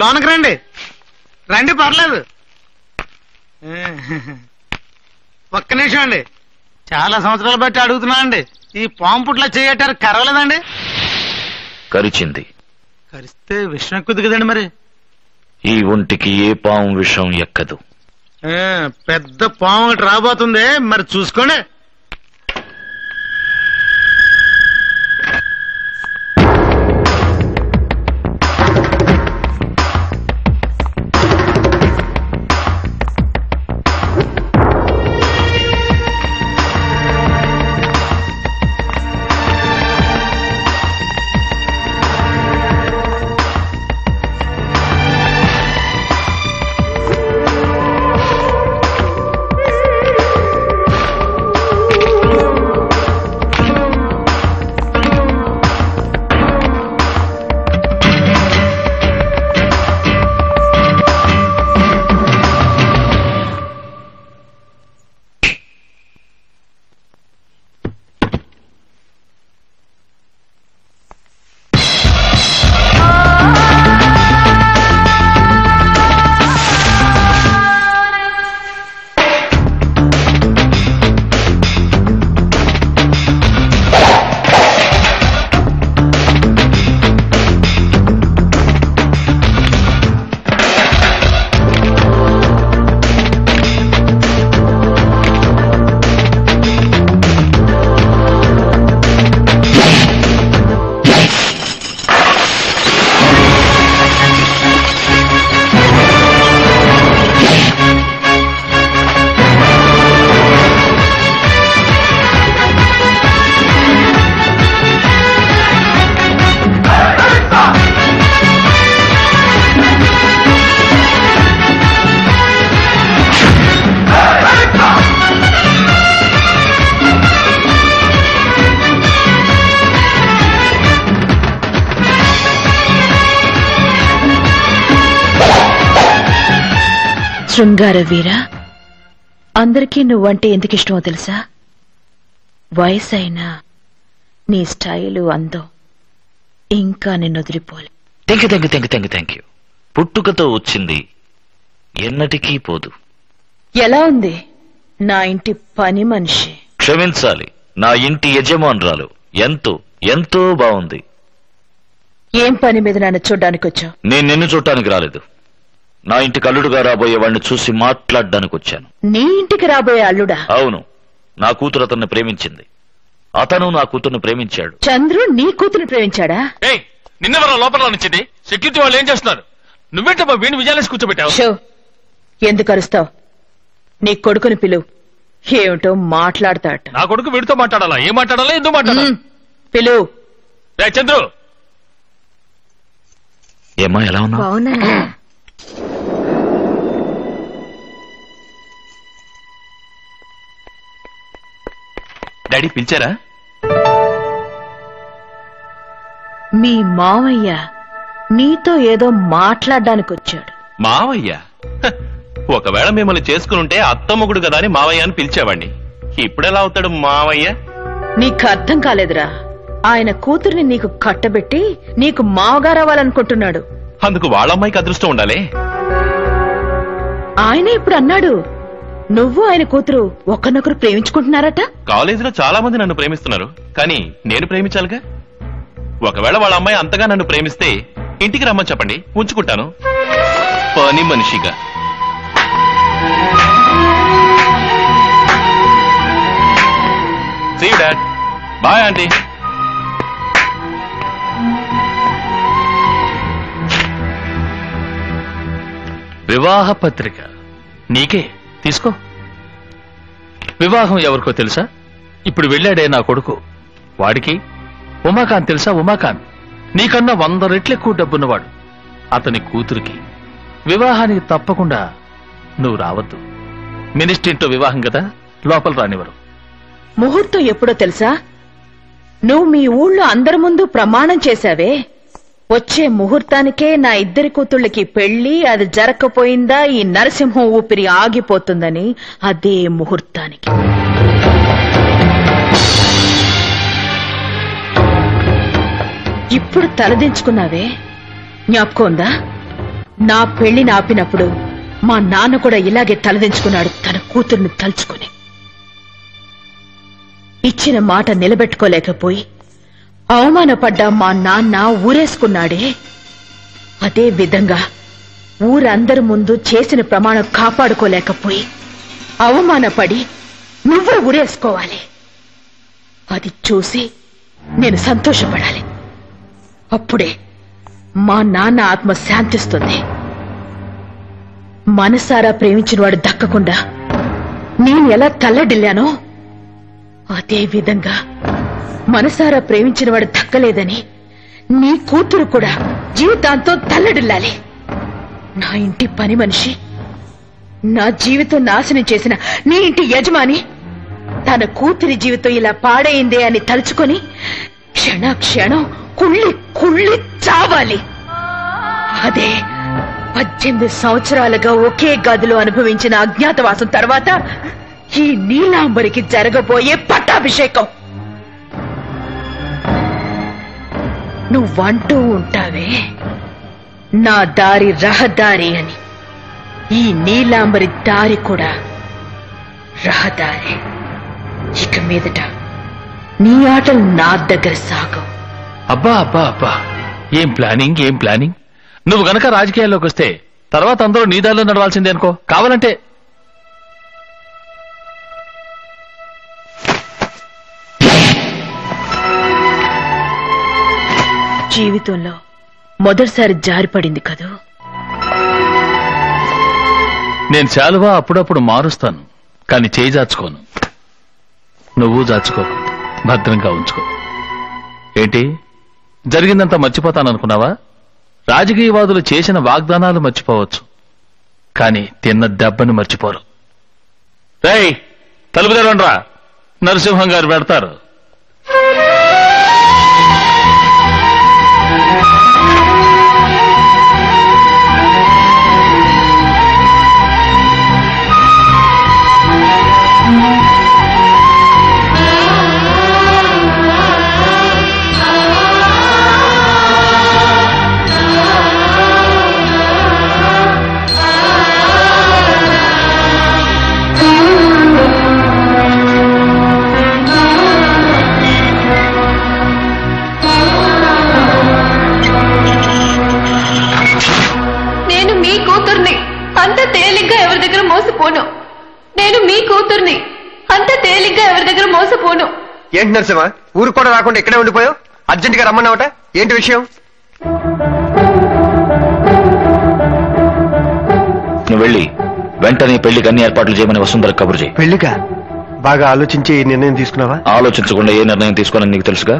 లోనకి రండి రండి, పర్లేదు. ఒక్క నిమిషం అండి, చాలా సంవత్సరాలు బట్టి అడుగుతున్నా అండి, ఈ పాము పుట్ల చేయటారు కరవలేదండి? కరిచింది. కరిస్తే విషం ఎక్కుద్ది కదండి మరి? ఈ ఒంటికి ఏ పాము విషం ఎక్కదు. పెద్ద పాము ఒకటి రాబోతుంది, మరి చూసుకోండి. శృంగార వీర, అందరికీ నువ్వంటే ఎందుకు ఇష్టమో తెలుసా? వయసైనా నీ స్టైలు అందం ఇంకా నిన్ను వదిలిపోలే. Thank you. పుట్టుకతో వచ్చింది ఎన్నటికీ పోదు. ఎలా ఉంది నా ఇంటి పని మనిషి? క్షమించాలి, నా ఇంటి యజమానురాలు ఎంతో ఎంతో బాగుంది. ఏం పని మీద నన్ను చూడ్డానికి వచ్చావు? నేను నిన్ను చూడటానికి రాలేదు, నా ఇంటికి అల్లుడుగా రాబోయే వాడిని చూసి మాట్లాడడానికి వచ్చాను. నీ ఇంటికి రాబోయే అల్లుడా? అవును, నా కూతురు అతన్ని ప్రేమించింది, అతను నా కూతుర్ని ప్రేమించాడు. చంద్రు నీ కూతురు ప్రేమించాడా? నిన్నెవరో లోపల నుంచింది, సెక్యూరిటీ వాళ్ళు ఏం చేస్తున్నారు? నువ్వేంటే మా వీణి విజయాలేసి కూర్చోబెట్టావు? ఎందుకు అరుస్తావు? నీ కొడుకుని పిలువు, ఏమిటో మాట్లాడతాట. నా కొడుకు వీడితో మాట్లాడాలా? ఏం మాట్లాడాలా? ఎందుకు మాట్లాడాలి? పిలువు. చంద్రు, ఏమ్మా ఎలా ఉన్నావు? బావున్నా. డాడీ పిలిచారా? మీ మావయ్య నీతో ఏదో మాట్లాడడానికి వచ్చాడు. మావయ్య? ఒకవేళ మిమ్మల్ని చేసుకునుంటే అత్తమ్మగుడు కదా అని మావయ్య అని పిలిచేవాడిని. ఇప్పుడెలా అవుతాడు మావయ్య? నీకు అర్థం కాలేదురా, ఆయన కూతుర్ని నీకు కట్టబెట్టి నీకు మావగారవ్వాలనుకుంటున్నాడు. అందుకు వాళ్ళ అమ్మాయికి అదృష్టం ఉండాలి. ఆయన ఇప్పుడు అన్నాడు నువ్వు ఆయన కూతురు ఒకరినొకరు ప్రేమించుకుంటున్నారట. కాలేజీలో చాలా మంది నన్ను ప్రేమిస్తున్నారు, కానీ నేను ప్రేమించాలిగా. ఒకవేళ వాళ్ళ అమ్మాయి అంతగా నన్ను ప్రేమిస్తే ఇంటికి రమ్మని చెప్పండి, ఉంచుకుంటాను పని మనిషిగా. See you, Dad. Bye, Auntie. వివాహ పత్రిక నీకే, తీసుకో. వివాహం ఎవరికో తెలుసా? ఇప్పుడు వెళ్ళాడే నా కొడుకు, వాడికి. ఉమాకాంత్ తెలుసా? ఉమాకాంత్ నీకన్నా 100 రెట్లు ఎక్కువ డబ్బున్నవాడు. అతని కూతురికి వివాహానికి తప్పకుండా నువ్వు రావద్దు. మినిస్ట్రీతో వివాహం కదా, లోపల రానివ్వరు. ముహూర్తం ఎప్పుడో తెలుసా? నువ్వు మీ ఊళ్ళో అందరి ముందు ప్రమాణం చేశావే, వచ్చే ముహూర్తానికే నా ఇద్దరి కూతుళ్ళకి పెళ్లి, అది జరగకపోయిందా ఈ నరసింహం ఊపిరి ఆగిపోతుందని. అదే ముహూర్తానికి ఇప్పుడు తలదించుకున్నావే, జ్ఞాపకం ఉందా? నా పెళ్లిని ఆపినప్పుడు మా నాన్న కూడా ఇలాగే తలదించుకున్నాడు తన కూతుర్ని తలుచుకుని. ఇచ్చిన మాట నిలబెట్టుకోలేకపోయి అవమానపడ్డా మా నాన్న ఊరేసుకున్నాడే. అదే విధంగా ఊరందరి ముందు చేసిన ప్రమాణం కాపాడుకోలేకపోయి అవమానపడి నువ్వే ఊరేసుకోవాలి. అది చూసి నేను సంతోషపడాలి. అప్పుడే మా నాన్న ఆత్మ శాంతిస్తుంది. మనసారా ప్రేమించిన వాడు దక్కకుండా నేను ఎలా తల్లడిల్లానో అదే విధంగా మనసారా ప్రేమించిన వాడు దక్కలేదని నీ కూతురు కూడా జీవితాంతో తల్లడిల్లాలి. నా ఇంటి పని మనిషి, నా జీవితం నాశనం చేసిన నీ ఇంటి యజమాని తన కూతురి జీవితం ఇలా పాడైందే అని తలుచుకొని క్షణ క్షణం కుళ్ళి కుళ్ళి చావాలి. అదే 18 సంవత్సరాలుగా ఒకే గదిలో అనుభవించిన అజ్ఞాతవాసం తర్వాత ఈ నీలాంబరికి జరగబోయే పట్టాభిషేకం. నువ్వంటూ ఉంటావే నా దారి రహదారి అని, ఈ నీలాంబరి దారి కూడా రహదారి. ఇక మీదట నీ ఆటలు నా దగ్గర సాగవు. అబ్బా అబ్బా అబ్బా, ఏం ప్లానింగ్, ఏం ప్లానింగ్. నువ్వు గనక రాజకీయాల్లోకి వస్తే తర్వాత అందరూ నీ దారిలో నడవాల్సిందే అనుకో. కావాలంటే జీవితంలో మొదటిసారి జారిపడింది కదూ. నేను శాలువా అప్పుడప్పుడు మారుస్తాను, కానీ చేయి జాచుకోను. నువ్వు జాచుకో, భద్రంగా ఉంచుకో. ఏంటి జరిగిందంతా మర్చిపోతాననుకున్నావా? రాజకీయవాదులు చేసిన వాగ్దానాలు మర్చిపోవచ్చు, కానీ తిన్న దెబ్బని మర్చిపోరు. రేయ్, తలుపు తెరవండ్రా, నరసింహం గారు పెడతారు. అంత తేలిగ్గా ఎవరి దగ్గర మోసపోను. నేను మీ కూతుర్ని, అంత తేలిగ్గా ఎవరి దగ్గర మోసపోను. ఏంటి నరసింహ, ఊరు కూడా రాకుండా ఇక్కడే ఉండిపోయావు? అర్జెంట్ గా రమ్మన్నావట, ఏంటి విషయం? నువ్వు వెళ్ళి వెంటనే పెళ్లికి అన్ని ఏర్పాట్లు చేయమని వసుంధర కబురు చేయి. పెళ్లిగా బాగా ఆలోచించి ఈ నిర్ణయం తీసుకున్నావా? ఆలోచించకుండా ఏ నిర్ణయం తీసుకోవాలని నీకు తెలుసుగా.